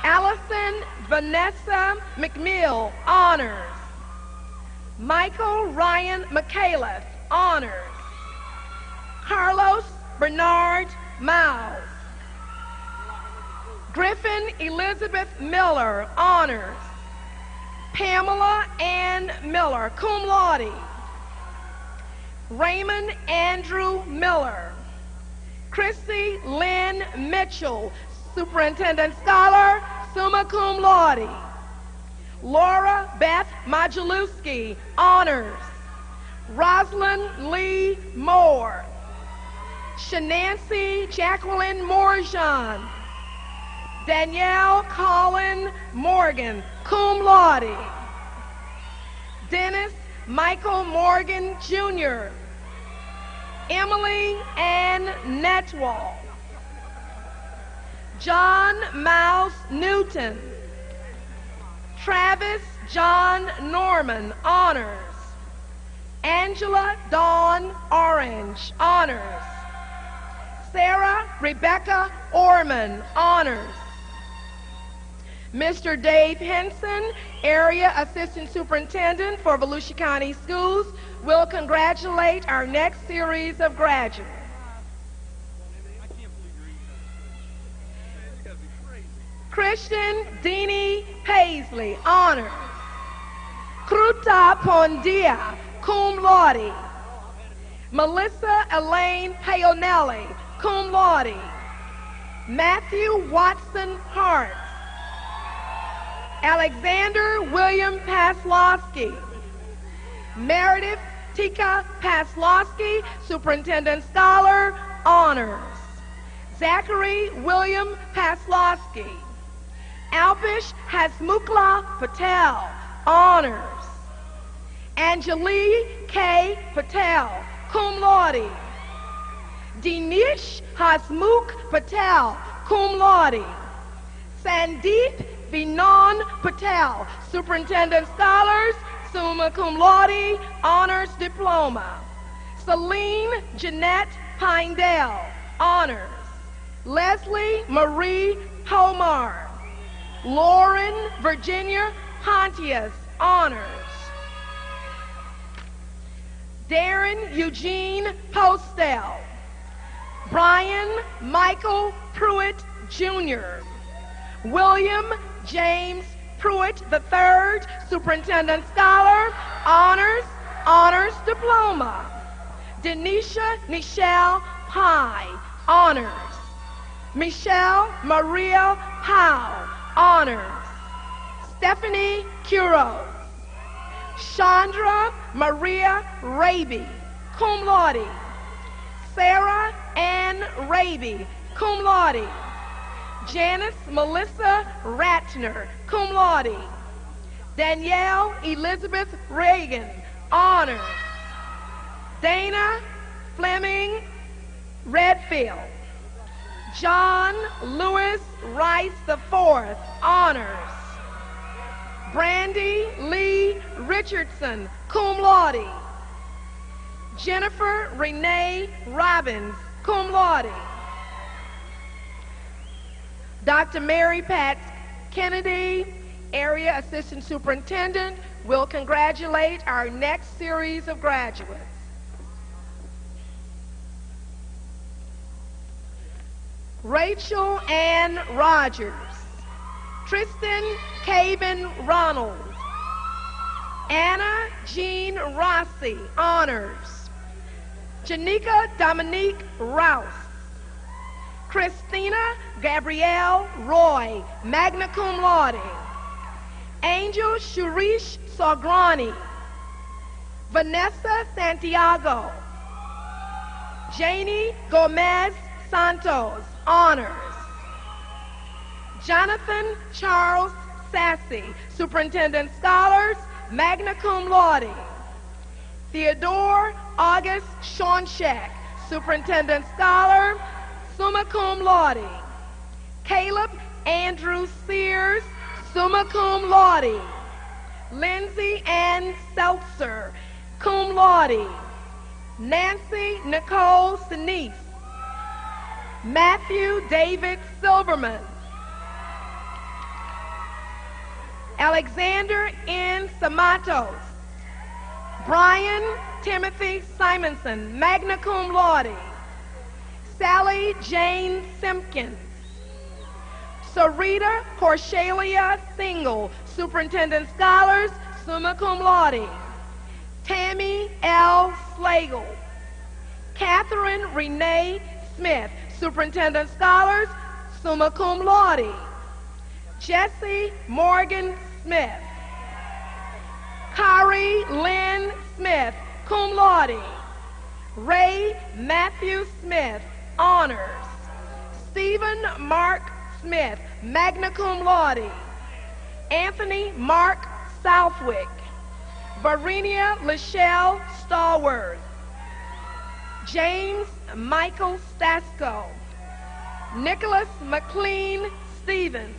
Allison Vanessa McMill, honors. Michael Ryan McAuliffe, honors. Carlos Bernard Miles. Griffin Elizabeth Miller, honors. Pamela Ann Miller, cum laude. Raymond Andrew Miller. Chrissy Lynn Mitchell, Superintendent Scholar, summa cum laude. Laura Beth Majulewski, honors. Rosalind Lee Moore. Shanancy Jacqueline Morjan. Danielle Colin Morgan, cum laude. Dennis Michael Morgan, Jr. Emily Ann Netwall. John Mouse Newton. Travis John Norman, honors. Angela Dawn Orange, honors. Sarah Rebecca Orman, honors. Mr. Dave Henson, Area Assistant Superintendent for Volusia County Schools, will congratulate our next series of graduates. Christian Deanie Paisley, honors. Kruta Pondia, cum laude. Melissa Elaine Paonelli, cum laude. Matthew Watson Hart. Alexander William Paslowski. Meredith Tika Paslowski, Superintendent Scholar, honors. Zachary William Paslowski. Alpish Hasmukla Patel, honors. Anjali K. Patel, cum laude. Dinesh Hasmukh Patel, cum laude. Sandeep Vinon Patel, Superintendent Scholars, summa cum laude, honors diploma. Celine Jeanette Pindell, honors. Leslie Marie Homar. Lauren Virginia Pontius, honors. Darren Eugene Postel. Brian Michael Pruitt, Jr. William James Pruitt III, Superintendent Scholar, honors diploma. Denisha Michelle Pye, honors. Michelle Maria Howe, honors. Stephanie Kuros. Chandra Maria Raby, cum laude. Sarah Ann Raby, cum laude. Janice Melissa Ratner, cum laude. Danielle Elizabeth Reagan, honors. Dana Fleming Redfield. John Lewis Rice IV, honors. Brandy Lee Richardson, cum laude. Jennifer Renee Robbins, cum laude. Dr. Mary Pat Kennedy, Area Assistant Superintendent, will congratulate our next series of graduates. Rachel Ann Rogers. Tristan Caven Ronald. Anna Jean Rossi, honors. Janika Dominique Rouse. Christina Gabrielle Roy, magna cum laude. Angel Shurish Sagrani, Vanessa Santiago, Janie Gomez Santos, honors. Jonathan Charles Sassy, Superintendent Scholars, magna cum laude. Theodore August Shonshek, Superintendent Scholar, summa cum laude. Caleb Andrew Sears, summa cum laude. Lindsay Ann Seltzer, cum laude. Nancy Nicole Sinise. Matthew David Silverman. Alexander N. Samatos. Brian Timothy Simonson, magna cum laude. Sally Jane Simpkins. Sarita Corsalia Single, Superintendent Scholars, summa cum laude. Tammy L. Slagle. Catherine Renee Smith, Superintendent Scholars, summa cum laude. Jesse Morgan Smith. Kari Lynn Smith, cum laude. Ray Matthew Smith, honors. Stephen Mark Smith, magna cum laude. Anthony Mark Southwick. Varinia Lachelle Stallworth. James Michael Stasko. Nicholas McLean Stevens.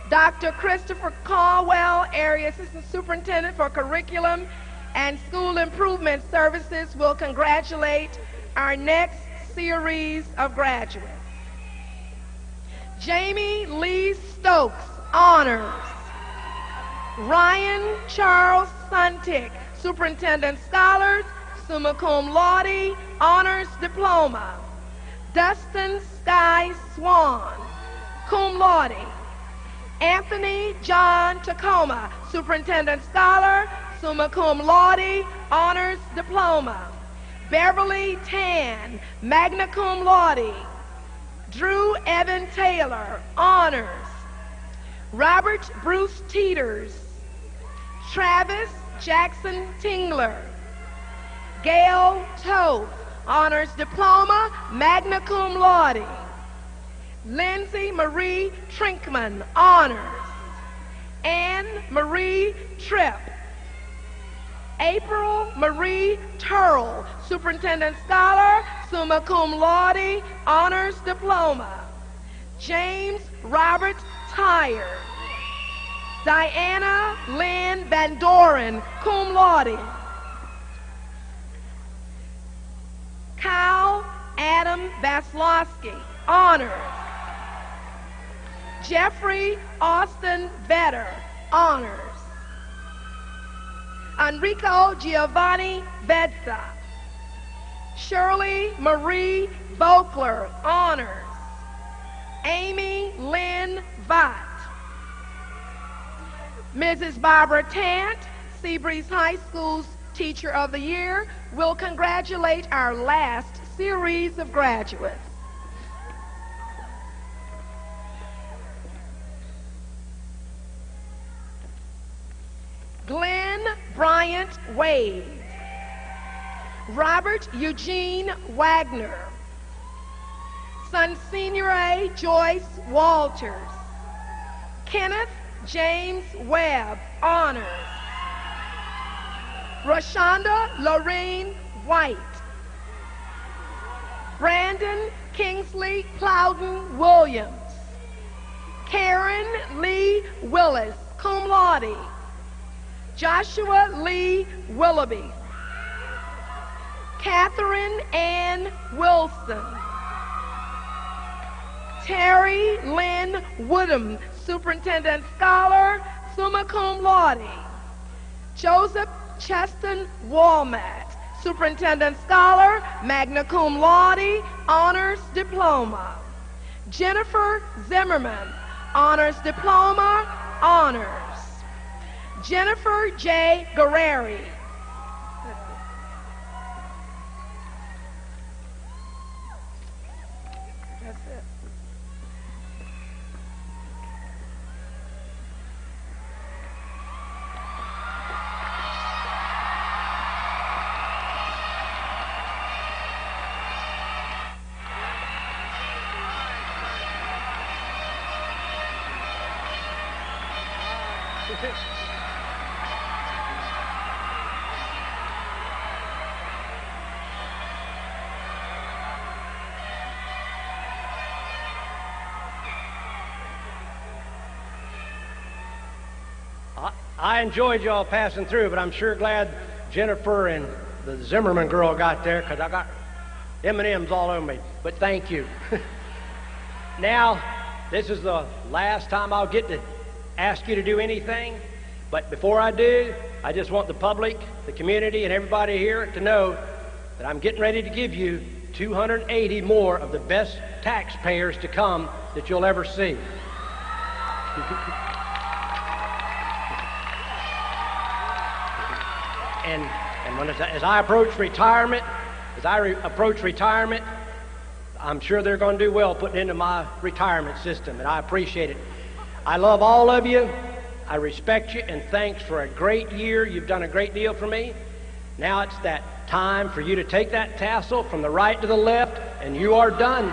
Dr. Christopher Caldwell, Area Assistant Superintendent for Curriculum and School Improvement Services, will congratulate our next series of graduates. Jamie Lee Stokes, honors. Ryan Charles Suntick, Superintendent Scholars, summa cum laude, honors diploma. Dustin Sky Swan, cum laude. Anthony John Tacoma, Superintendent Scholar, summa cum laude, honors diploma. Beverly Tan, magna cum laude. Drew Evan Taylor, honors. Robert Bruce Teeters. Travis Jackson Tingler. Gail Toth, honors diploma, magna cum laude. Lindsay Marie Trinkman, honors. Anne Marie Tripp. April Marie Turl, Superintendent Scholar, summa cum laude, honors diploma. James Robert Tyre. Diana Lynn Van Doren, cum laude. Kyle Adam Vaslowski, honors. Jeffrey Austin Vetter, honors. Enrico Giovanni Bedza. Shirley Marie Vogler, honors. Amy Lynn Vott. Mrs. Barbara Tant, Seabreeze High School's Teacher of the Year, will congratulate our last series of graduates. Glenn Bryant Wade. Robert Eugene Wagner. Sonsignore Joyce Walters. Kenneth James Webb, honors. Rashonda Lorraine White. Brandon Kingsley Plowden Williams. Karen Lee Willis, cum laude. Joshua Lee Willoughby. Catherine Ann Wilson. Terry Lynn Woodham, Superintendent Scholar, summa cum laude. Joseph Cheston Walmat, Superintendent Scholar, magna cum laude, honors diploma. Jennifer Zimmerman, honors diploma, honors. Jennifer J. Guerreri. That's it. I enjoyed y'all passing through, but I'm sure glad Jennifer and the Zimmerman girl got there, because I got M&Ms all over me. But thank you. Now, this is the last time I'll get to ask you to do anything. But before I do, I just want the public, the community, and everybody here to know that I'm getting ready to give you 280 more of the best taxpayers to come that you'll ever see. And when as I approach retirement, I'm sure they're going to do well putting into my retirement system, and I appreciate it. I love all of you. I respect you, and thanks for a great year. You've done a great deal for me. Now it's that time for you to take that tassel from the right to the left, and you are done.